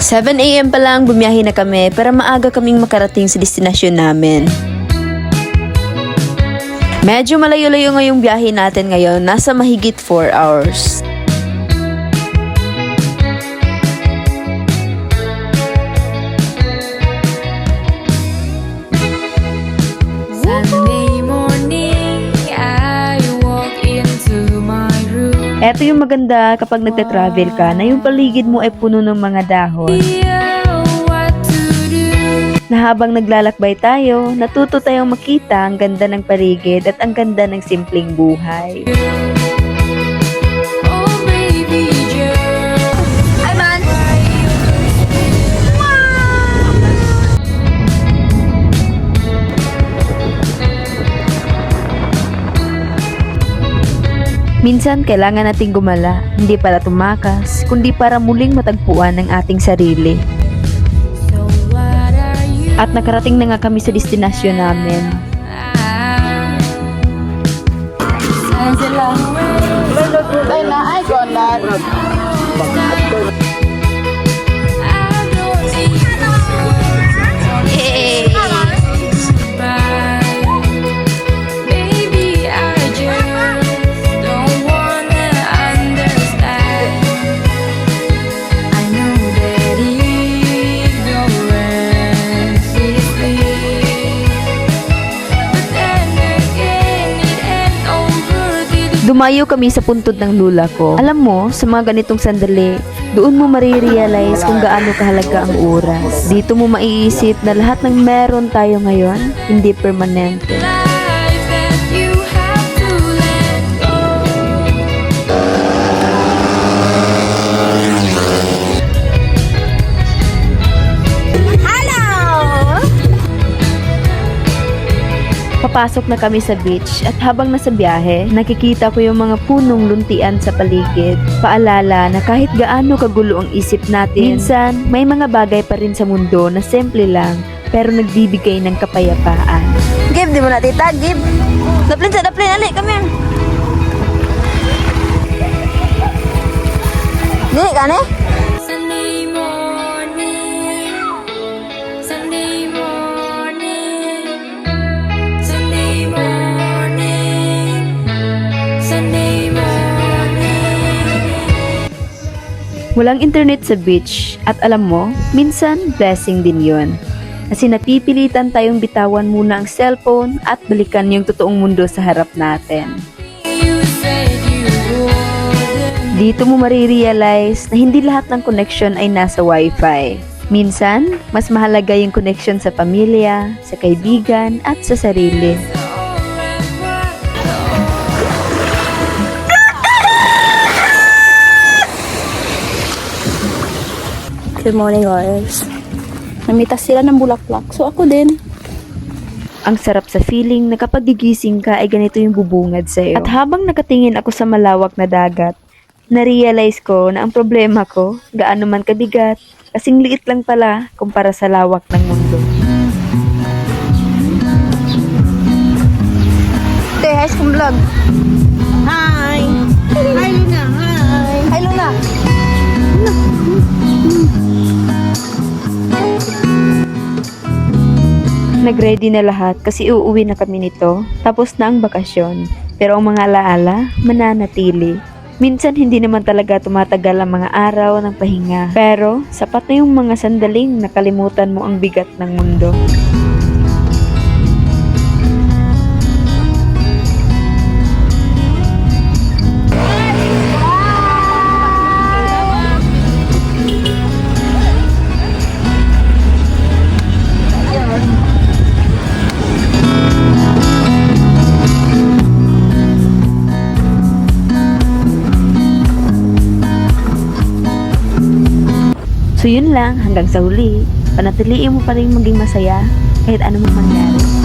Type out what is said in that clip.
7 AM pa lang bumiyahe na kami para maaga kaming makarating sa destinasyon namin. Medyo malayo-layo ngayong biyahe natin ngayon, nasa mahigit 4 hours. Eto yung maganda kapag nagte-travel ka na yung paligid mo ay puno ng mga dahon. Na habang naglalakbay tayo, natuto tayong makita ang ganda ng paligid at ang ganda ng simpleng buhay. Minsan, kailangan nating gumala, hindi para tumakas, kundi para muling matagpuan ang ating sarili. At nakarating na nga kami sa destinasyon namin. Dumayo kami sa puntod ng lula ko. Alam mo, sa mga ganitong sandali, doon mo marirealize kung gaano kahalaga ang oras. Dito mo maiisip na lahat ng meron tayo ngayon, hindi permanente. Papasok na kami sa beach at habang nasa biyahe, nakikita ko yung mga punong luntian sa paligid. Paalala na kahit gaano kagulo ang isip natin, minsan may mga bagay pa rin sa mundo na simple lang pero nagbibigay ng kapayapaan. Give, di mo na tita, give. Daplin, ali, come here. Dili ka ne? Walang internet sa beach at alam mo, minsan blessing din yon. Kasi napipilitan tayong bitawan muna ang cellphone at balikan yung totoong mundo sa harap natin. Dito mo marirealize na hindi lahat ng connection ay nasa wifi. Minsan, mas mahalaga yung connection sa pamilya, sa kaibigan at sa sarili. Good morning guys. Namitas sila ng bulaklak. So ako din. Ang sarap sa feeling na kapag gigising ka ay ganito yung bubungad sa'yo. At habang nakatingin ako sa malawak na dagat, na-realize ko na ang problema ko, gaano man kabigat, kasing liit lang pala kumpara sa lawak ng mundo. Hey, high school vlog. Hi! Hi Luna! Hi! Hi, Luna. Nag-ready na lahat kasi uuwi na kami nito, tapos na ang bakasyon. Pero ang mga alaala, mananatili. Minsan hindi naman talaga tumatagal ang mga araw ng pahinga. Pero sapat na yung mga sandaling nakalimutan mo ang bigat ng mundo. So yun lang, hanggang sa huli, panatiliin mo pa rin maging masaya kahit ano mang mangyari.